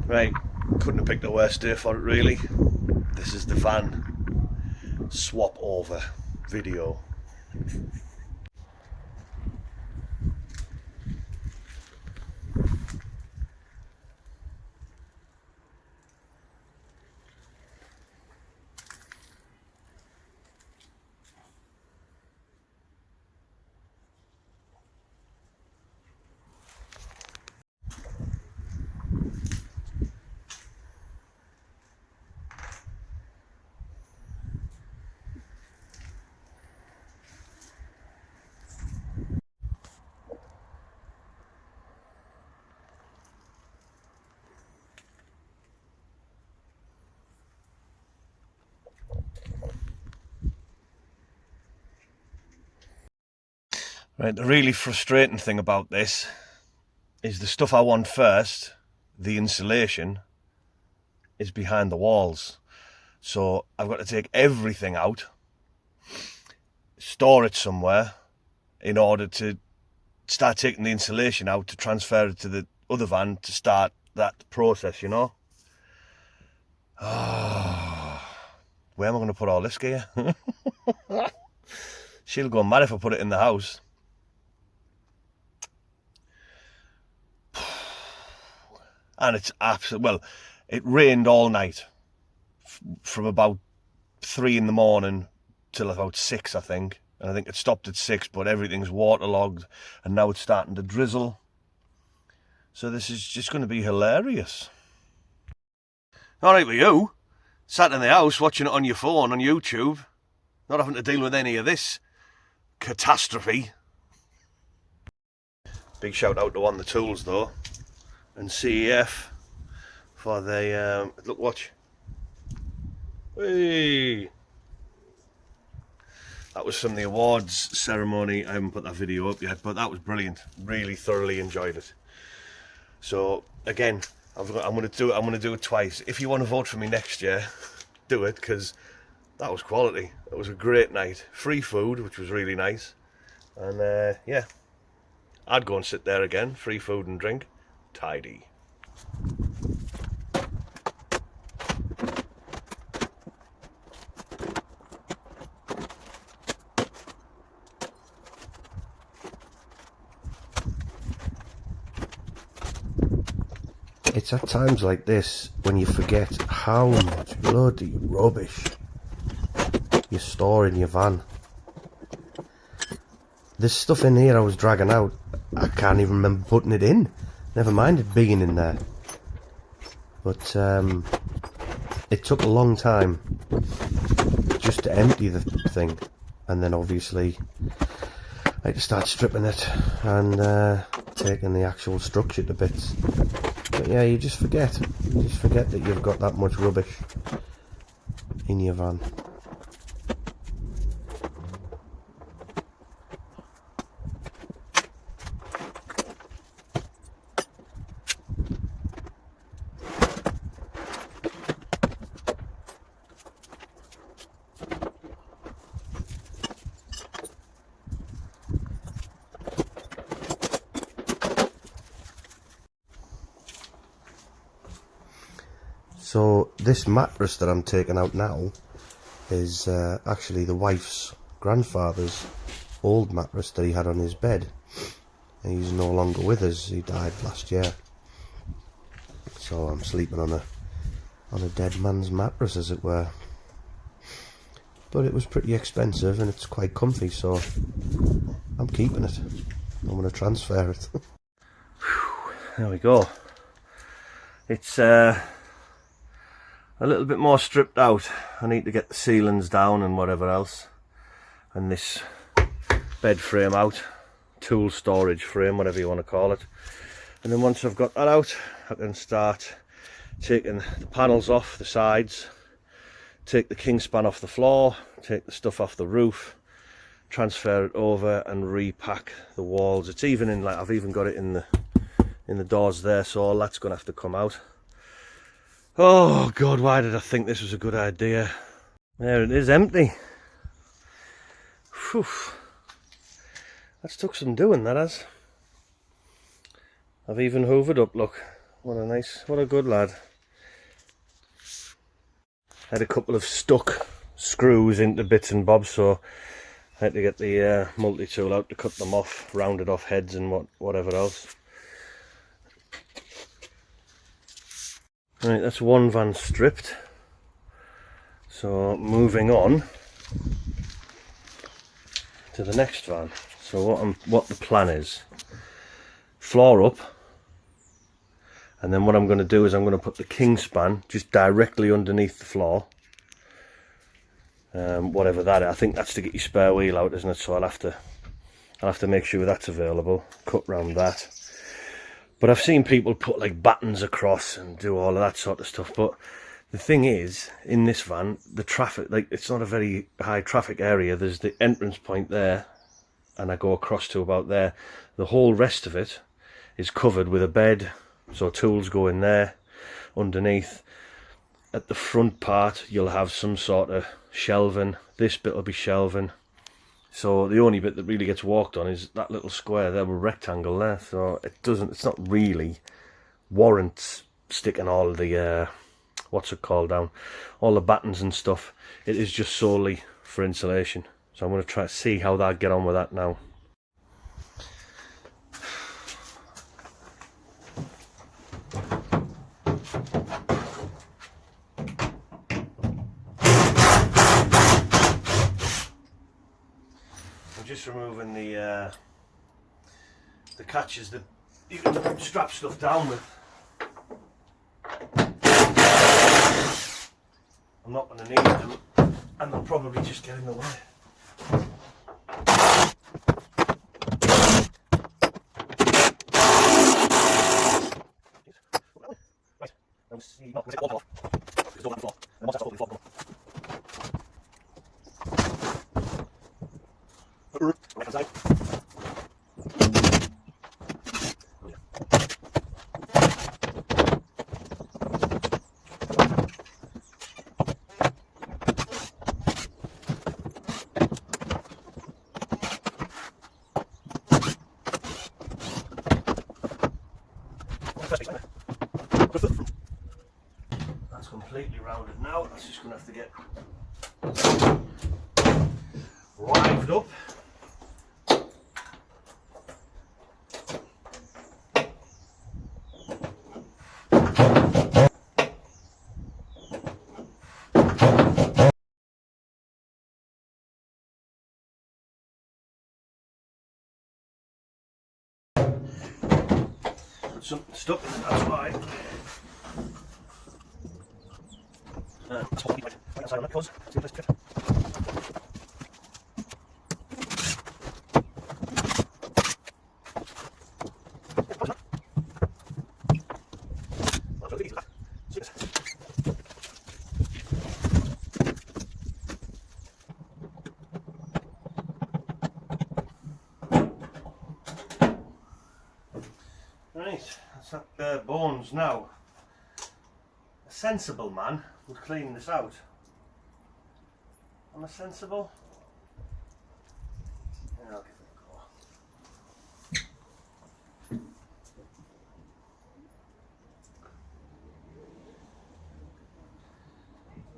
Right, couldn't have picked a worse day for it really. This is the van swap over video. Right, the really frustrating thing about this is the stuff I want first, the insulation, is behind the walls. So I've got to take everything out, store it somewhere in order to start taking the insulation out to transfer it to the other van to start that process, you know. Oh, where am I going to put all this gear? She'll go mad if I put it in the house. And it's absolute. Well, it rained all night from about 3 in the morning till about 6, I think. And I think it stopped at 6, but everything's waterlogged and now it's starting to drizzle. So this is just going to be hilarious. All right with you, sat in the house watching it on your phone on YouTube, not having to deal with any of this catastrophe. Big shout out to On The Tools though, and CEF for the look, watch. Hey, that was from the awards ceremony. I haven't put that video up yet, but that was brilliant. Really thoroughly enjoyed it. So again, I'm going to do it twice. If you want to vote for me next year, do it, because that was quality. It was a great night. Free food, which was really nice, and yeah, I'd go and sit there again. Free food and drink, tidy. It's at times like this when you forget how much bloody rubbish you store in your van. This stuff in here I was dragging out, I can't even remember putting it in. Never mind it being in there. But it took a long time just to empty the thing, and then obviously I had to start stripping it and taking the actual structure to bits. But yeah, you just forget that you've got that much rubbish in your van. So this mattress that I'm taking out now is actually the wife's grandfather's old mattress that he had on his bed. And he's no longer with us. He died last year. So I'm sleeping on a dead man's mattress, as it were. But it was pretty expensive and it's quite comfy, so I'm keeping it. I'm going to transfer it. There we go. It's a little bit more stripped out. I need to get the ceilings down and whatever else, and this bed frame out, tool storage frame, whatever you want to call it. And then once I've got that out, I can start taking the panels off the sides, take the kingspan off the floor, take the stuff off the roof, transfer it over and repack the walls. It's even in, like, I've even got it in the doors there, so all that's going to have to come out. Oh God, why did I think this was a good idea? There it is, empty. Whew. That's took some doing, that has. I've even hoovered up, look. What a good lad. Had a couple of stuck screws into bits and bobs, so I had to get the multi-tool out to cut them off, rounded off heads and whatever else. Right, that's one van stripped. So moving on to the next van. So what the plan is, floor up, and then what I'm going to do is I'm going to put the king span just directly underneath the floor. Whatever that is. I think that's to get your spare wheel out, isn't it? So I'll have to make sure that's available. Cut round that. But I've seen people put like battens across and do all of that sort of stuff. But the thing is, in this van, the traffic, like, it's not a very high traffic area. There's the entrance point there, and I go across to about there. The whole rest of it is covered with a bed, so tools go in there underneath. At the front part, you'll have some sort of shelving. This bit will be shelving. So the only bit that really gets walked on is that little square there, with rectangle there. So it's not really warrants sticking all the what's it called down, all the battens and stuff. It is just solely for insulation. So I'm going to try to see how that get on with that now. I'm just removing the catches that you can strap stuff down with. I'm not going to need them, and they'll probably just get in the way. That's completely rounded now. That's just going to have to get rived up. Something stuck in it, that's why. Right outside on that, cause see if this fit. Right, that's that bare bones now. A sensible man would clean this out. Am I sensible? Yeah, I'll give it a go.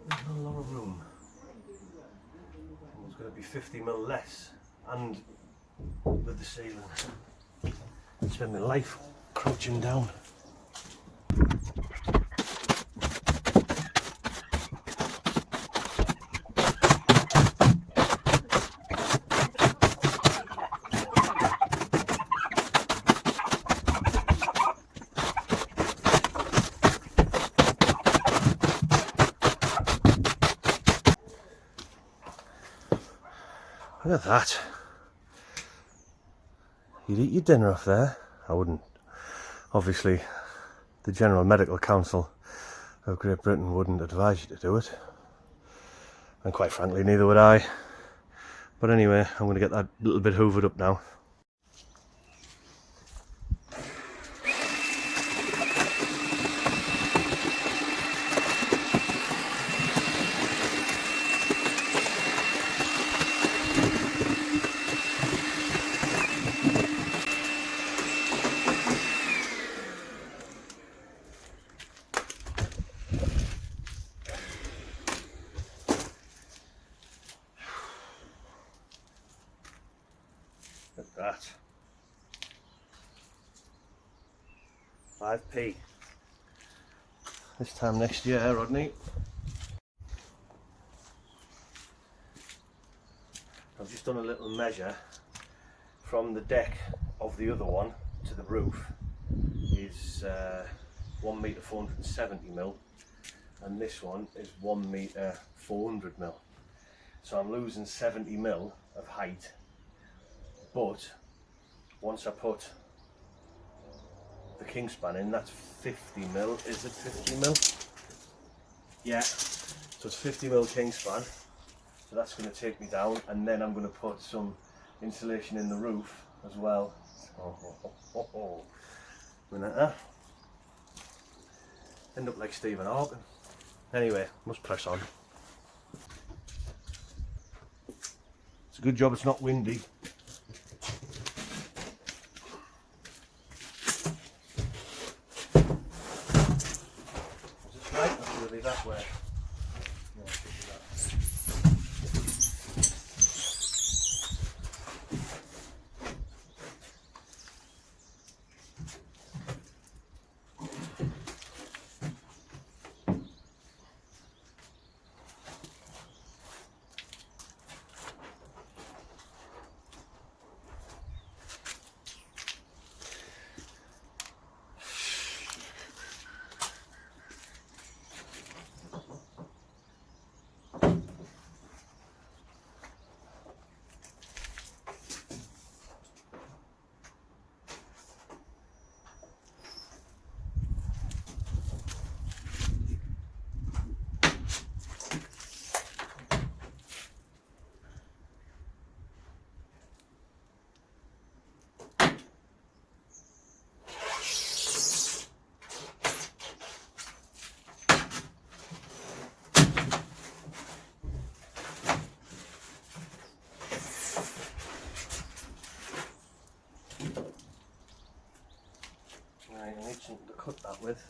There's not a lot of room. There's going to be 50mm less, and with the ceiling. I spend my life crouching down. Look at that. You'd eat your dinner off there. I wouldn't. Obviously, the General Medical Council of Great Britain wouldn't advise you to do it. And quite frankly, neither would I. But anyway, I'm going to get that little bit hoovered up now. that. 5p. This time next year, Rodney. I've just done a little measure from the deck of the other one to the roof is 1 metre 470mm, and this one is 1 metre 400mm. So I'm losing 70mm of height, but once I put the kingspan in, that's 50mm. Is it 50mm? Yeah, so it's 50mm kingspan. So that's going to take me down, and then I'm going to put some insulation in the roof as well. End up like Stephen Hawking. Anyway, must press on. It's a good job it's not windy. Is this right, or should it be that way? No, it should be that. Right, I need something to cut that with.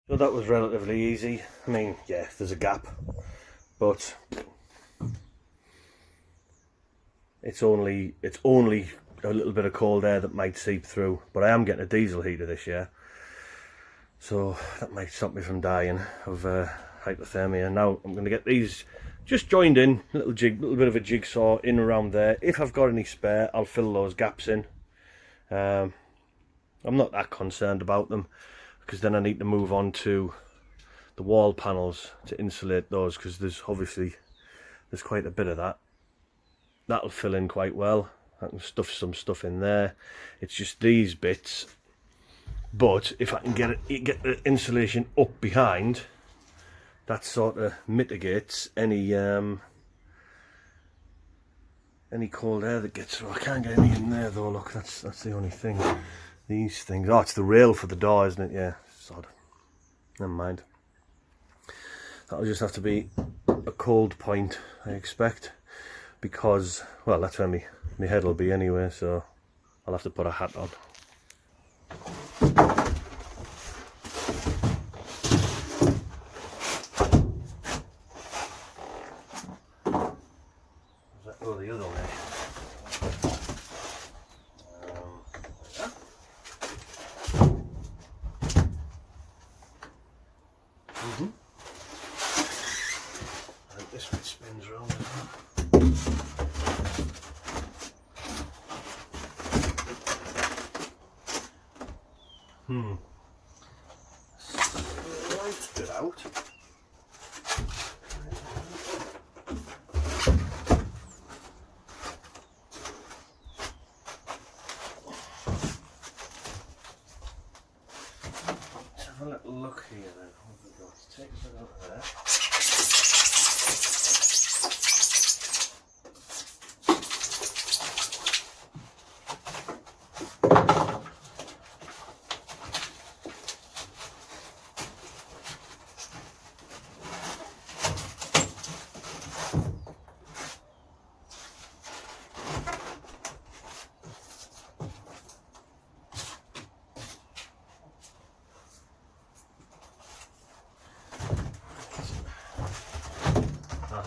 So that was relatively easy. I mean, yeah, there's a gap, but it's only a little bit of cold air that might seep through. But I am getting a diesel heater this year, so that might stop me from dying of hypothermia. Now I'm going to get these just joined in, little bit of a jigsaw in around there. If I've got any spare, I'll fill those gaps in. I'm not that concerned about them, because then I need to move on to the wall panels to insulate those, because there's quite a bit of that. That'll fill in quite well. I can stuff some stuff in there. It's just these bits, but if I can get the insulation up behind, that sort of mitigates any cold air that gets through. I can't get any in there though. Look, that's the only thing. These things. Oh, it's the rail for the door, isn't it? Yeah, sod. Never mind. That'll just have to be a cold point, I expect, because, well, that's where my head will be anyway, so I'll have to put a hat on. Does that go the other way? I think this bit spins round as well. Slight it out. Let's have a little look here then. What have we got? Take a bit out of there.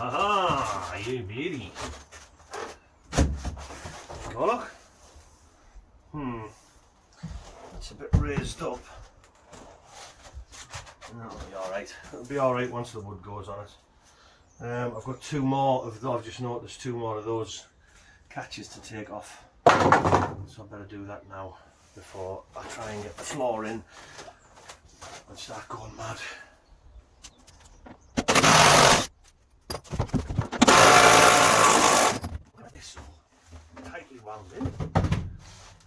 Ah, you beauty. go, look. It's a bit raised up. That'll be alright. It'll be alright once the wood goes on it. I've got two more of those. I've just noticed two more of those catches to take off. So I better do that now before I try and get the floor in and start going mad. It's so tightly wound in.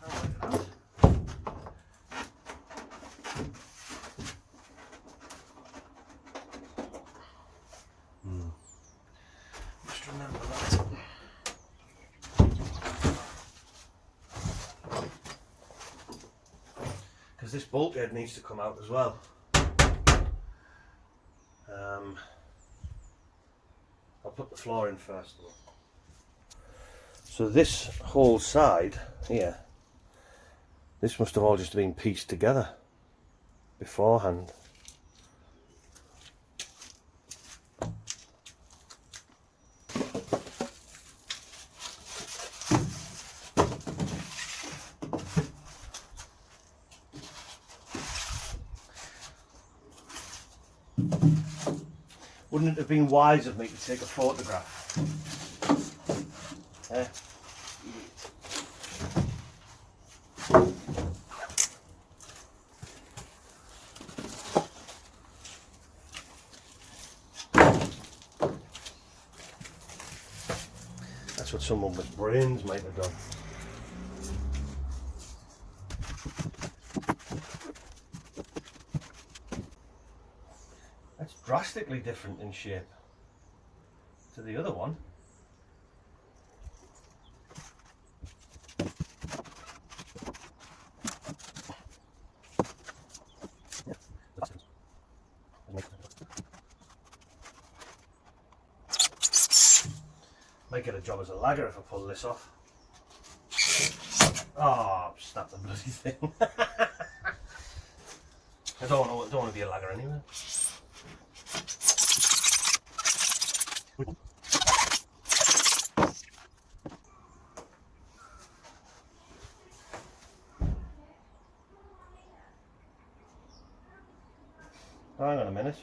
I like that. Just remember that. Because this bulkhead needs to come out as well. I'll put the floor in first though. So this whole side here, this must have all just been pieced together beforehand. Wouldn't it have been wise of me to take a photograph? That's what someone with brains might have done. That's drastically different in shape to the other one. Might get a job as a lagger if I pull this off. Oh, snap the bloody thing. I don't want to be a lagger anyway. Hang on a minute.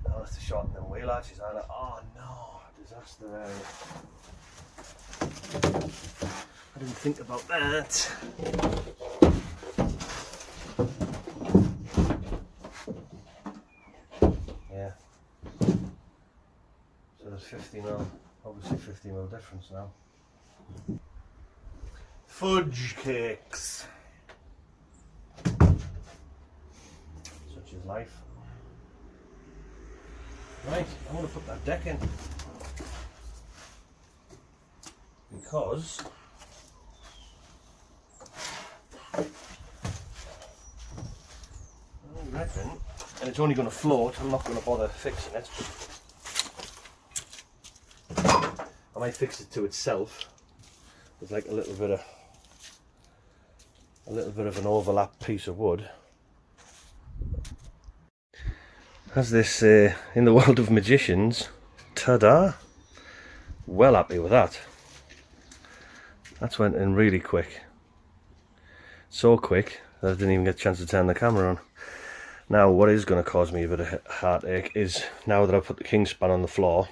I'll have to shorten them wheel arches, aren't I? Oh no, disaster area. I didn't think about that. Yeah. So there's 50mm, obviously 50mm difference now. Fudge cakes. Such is life. Right, I'm going to put that deck in because I reckon, and it's only going to float, I'm not going to bother fixing it. I might fix it to itself. There's like a little bit of an overlap piece of wood. As they say in the world of magicians, ta-da! Well happy with that. That went in really quick. So quick that I didn't even get a chance to turn the camera on. Now what is going to cause me a bit of heartache is, now that I've put the kingspan on the floor,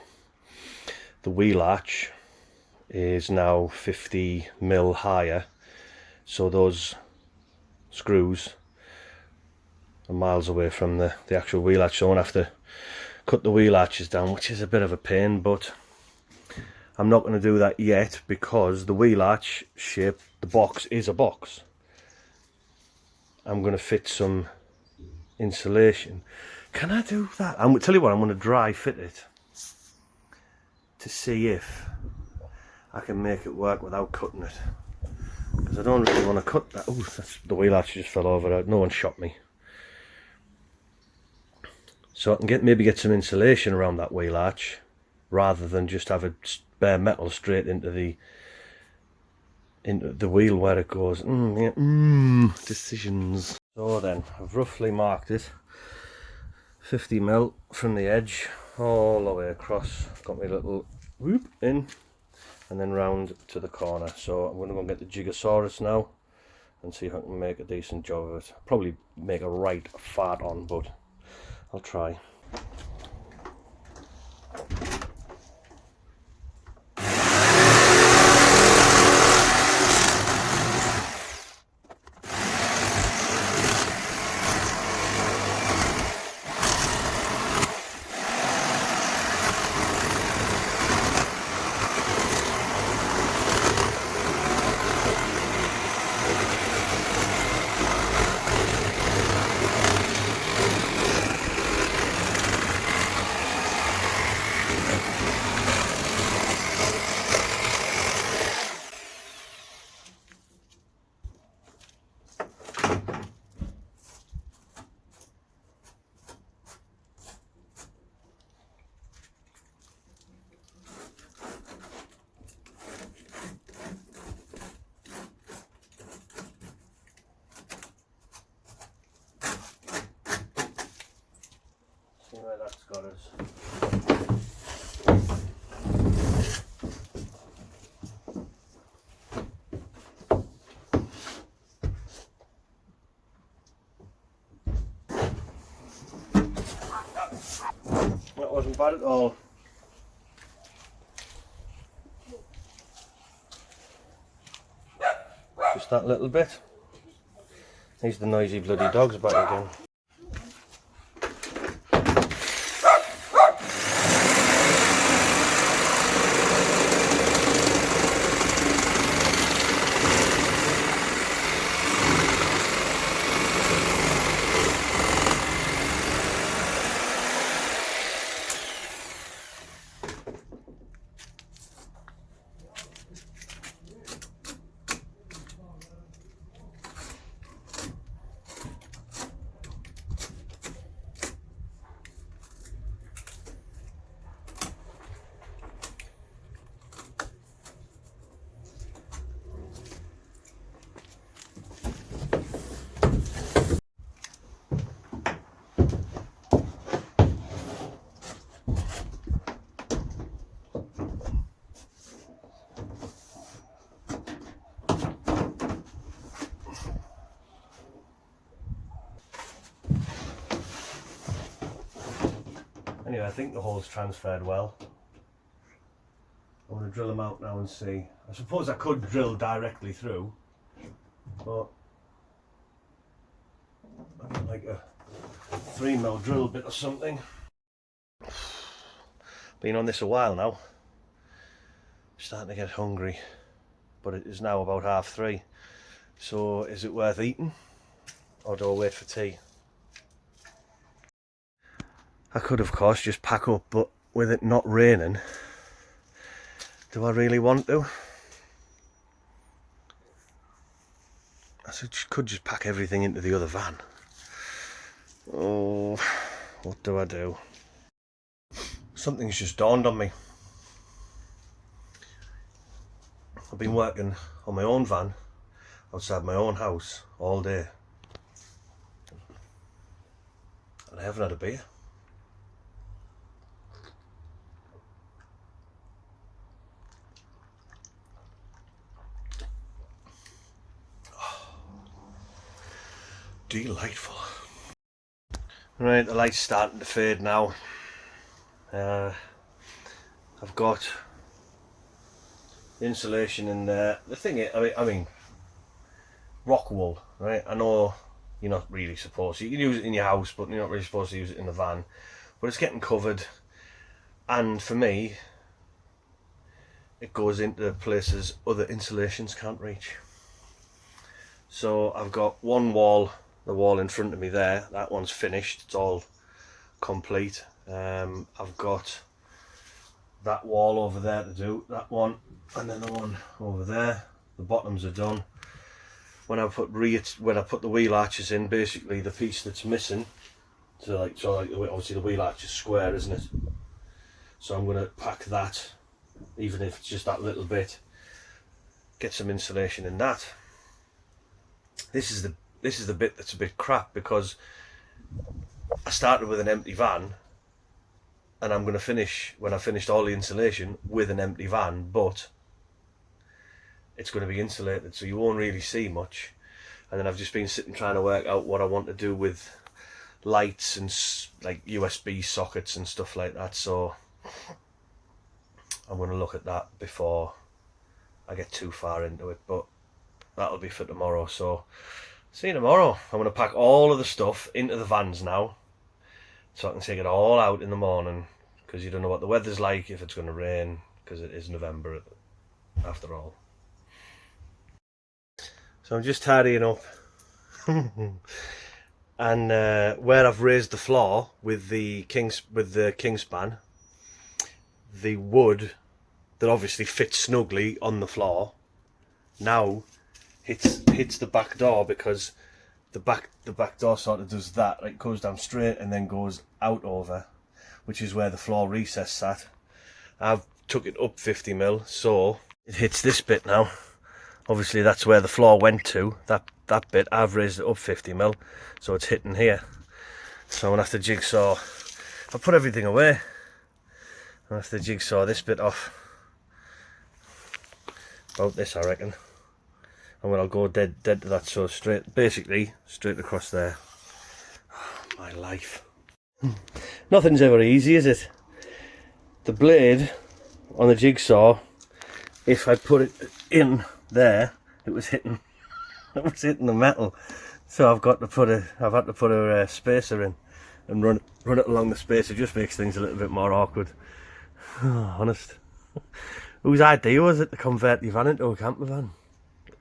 the wheel arch is now 50mm higher, so those screws are miles away from the actual wheel arch, so I'm going to have to cut the wheel arches down, which is a bit of a pain, but I'm not going to do that yet because the wheel arch shape, the box is a box. I'm going to fit some insulation. Can I do that? I'm going to tell you what, I'm going to dry fit it to see if I can make it work without cutting it, because I don't really want to cut that. Oh, the wheel arch just fell over. No one shot me. So I can maybe get some insulation around that wheel arch rather than just have it bare metal straight into the wheel where it goes. Decisions. So then I've roughly marked it 50mm from the edge all the way across. Got my little whoop in and then round to the corner. So I'm going to go and get the Gigasaurus now and see if I can make a decent job of it. Probably make a right fart on, but I'll try. See where that's got us. That wasn't bad at all. Just that little bit. These are the noisy bloody dogs back again. Anyway, I think the hole's transferred well. I'm going to drill them out now and see. I suppose I could drill directly through, but I got like a 3mm drill bit or something. Been on this a while now. Starting to get hungry, but it is now about 3:30. So is it worth eating, or do I wait for tea? I could of course just pack up, but with it not raining, do I really want to? I could just pack everything into the other van. Oh, what do I do? Something's just dawned on me. I've been working on my own van outside my own house all day, and I haven't had a beer. Delightful. Right, the light's starting to fade now. I've got insulation in there. The thing is, I mean, rock wool, right? I know you're not really supposed to. You can use it in your house, but you're not really supposed to use it in the van. But it's getting covered, and for me, it goes into places other insulations can't reach. So I've got one wall. The wall in front of me there, that one's finished, it's all complete. I've got that wall over there to do, that one, and then the one over there. The bottoms are done. When I put the wheel arches in, basically the piece that's missing, so obviously the wheel arch is square, isn't it? So I'm going to pack that, even if it's just that little bit, get some insulation in that. This is the bit that's a bit crap, because I started with an empty van and I'm going to finish, when I've finished all the insulation, with an empty van, but it's going to be insulated, so you won't really see much. And then I've just been sitting trying to work out what I want to do with lights and like USB sockets and stuff like that, so I'm going to look at that before I get too far into it, but that'll be for tomorrow. So see you tomorrow. I'm going to pack all of the stuff into the vans now, so I can take it all out in the morning, because you don't know what the weather's like, if it's going to rain, because it is November after all. So I'm just tidying up. And where I've raised the floor with the kingspan, the wood that obviously fits snugly on the floor now hits the back door, because the back door sort of does that, like goes down straight and then goes out over, which is where the floor recess sat. I've took it up 50mm, so it hits this bit now. Obviously that's where the floor went to, that bit. I've raised it up 50mm, so it's hitting here. So I'm gonna have to jigsaw. I'll put everything away. I'm gonna have to jigsaw this bit off. About this, I reckon. And then I'll go dead to that, so basically straight across there. Oh, my life. Nothing's ever easy, is it? The blade on the jigsaw, if I put it in there, it was hitting the metal. So I've had to put a spacer in and run it along the spacer. It just makes things a little bit more awkward. Oh, honest. Whose idea was it to convert the van into a camper van?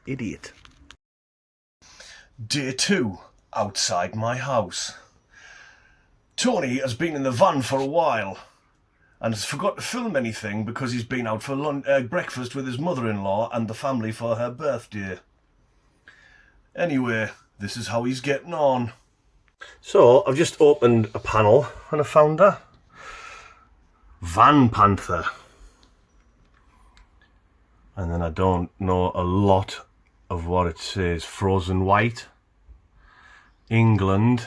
Idiot. Day 2, outside my house. Tony has been in the van for a while and has forgot to film anything because he's been out for breakfast with his mother-in-law and the family for her birthday. Anyway, this is how he's getting on. So, I've just opened a panel and I found that. Van Panther. And then I don't know a lot of what it says. Frozen white. England.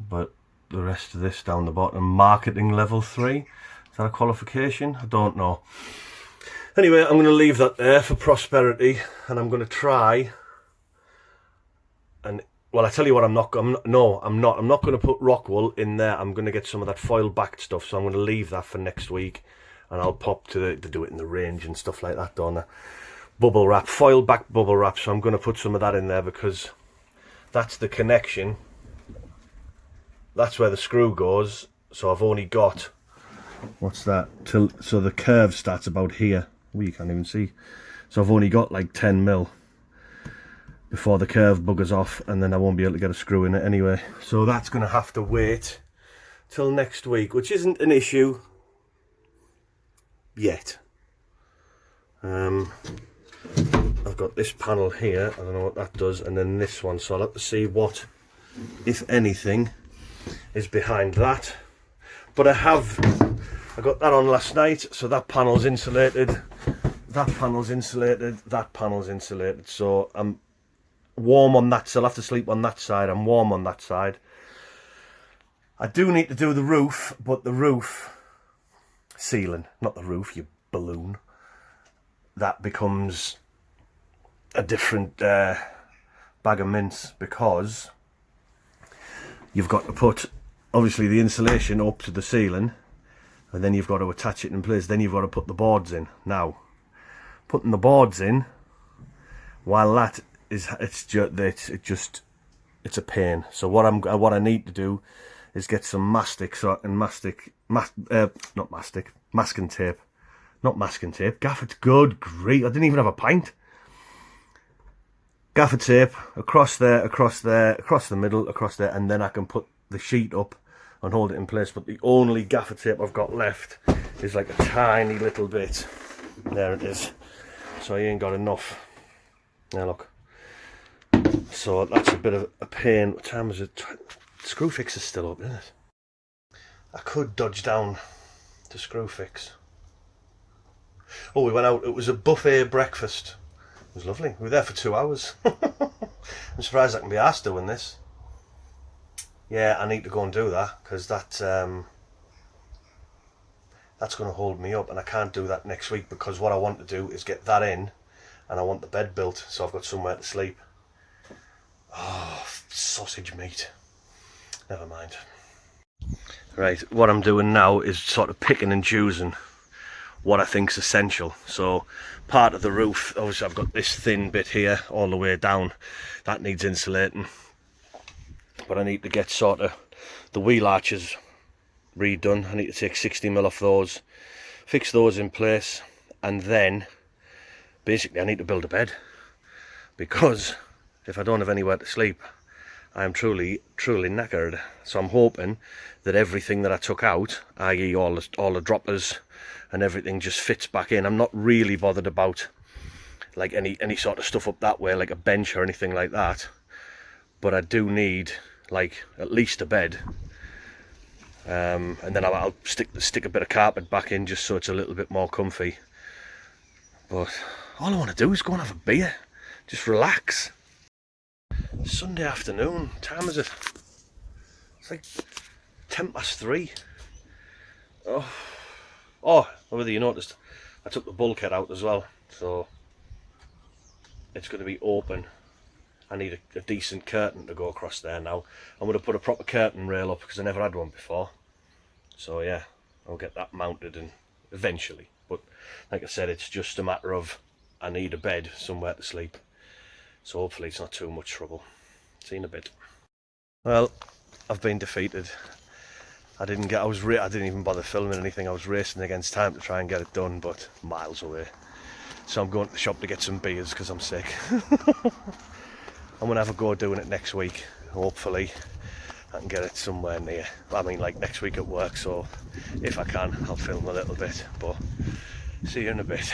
But the rest of this down the bottom. Marketing level 3. Is that a qualification? I don't know. Anyway, I'm going to leave that there for prosperity, and I'm going to try and, well, I tell you what, I'm not going to put rock wool in there. I'm going to get some of that foil backed stuff, so I'm going to leave that for next week, and I'll pop to do it in the range and stuff like that, don't I? Bubble wrap, foil backed bubble wrap, so I'm going to put some of that in there, because that's the connection. That's where the screw goes, so I've only got, what's that, so the curve starts about here. Oh, you can't even see. So I've only got like 10mm before the curve buggers off, and then I won't be able to get a screw in it anyway. So that's going to have to wait till next week, which isn't an issue yet. I've got this panel here, I don't know what that does, and then this one, so I'll have to see what, if anything, is behind that. But I got that on last night, so that panel's insulated, that panel's insulated, that panel's insulated, so I'm warm on that, so I'll have to sleep on that side. I'm warm on that side. I do need to do the roof, but the roof ceiling, not the roof, you balloon, that becomes a different bag of mince, because you've got to put obviously the insulation up to the ceiling, and then you've got to attach it in place. Then you've got to put the boards in. Now, putting the boards in, while that is, it's a pain. So what I need to do is get some mastic, so I can masking tape, not masking tape. Gaffer, good grief! I didn't even have a pint. Gaffer tape across there, across the middle, across there, and then I can put the sheet up and hold it in place. But the only gaffer tape I've got left is like a tiny little bit. There it is. So I ain't got enough. Now look. So that's a bit of a pain. What time is it? Screwfix is still up, isn't it? I could dodge down to Screwfix. Oh, we went out. It was a buffet breakfast. It was lovely. We were there for 2 hours. I'm surprised I can be asked doing this. yeah, I need to go and do that, because that's going to hold me up, and I can't do that next week, because what I want to do is get that in, and I want the bed built so I've got somewhere to sleep. Oh, sausage meat. Never mind. Right, what I'm doing now is sort of picking and choosing what I think's essential. So part of the roof, obviously I've got this thin bit here all the way down, that needs insulating, but I need to get sort of the wheel arches redone. I need to take 60mm off those, fix those in place, and then basically I need to build a bed, because if I don't have anywhere to sleep, I am truly knackered. So I'm hoping that everything that I took out, i.e. all the droppers and everything, just fits back in. I'm not really bothered about like any sort of stuff up that way, like a bench or anything like that, but I do need like at least a bed, and then I'll stick a bit of carpet back in just so it's a little bit more comfy. But all I want to do is go and have a beer, just relax. Sunday afternoon, time is it? It's like 3:10. Oh, whether you noticed, I took the bulkhead out as well, so it's going to be open. I need a decent curtain to go across there now. I'm going to put a proper curtain rail up, because I never had one before. So yeah, I'll get that mounted and eventually. But like I said, it's just a matter of I need a bed, somewhere to sleep. So hopefully it's not too much trouble. See you in a bit. Well, I've been defeated. I didn't even bother filming anything. I was racing against time to try and get it done, but miles away. So I'm going to the shop to get some beers because I'm sick. I'm going to have a go doing it next week. Hopefully I can get it somewhere near. I mean, like next week at work, so if I can, I'll film a little bit. But see you in a bit.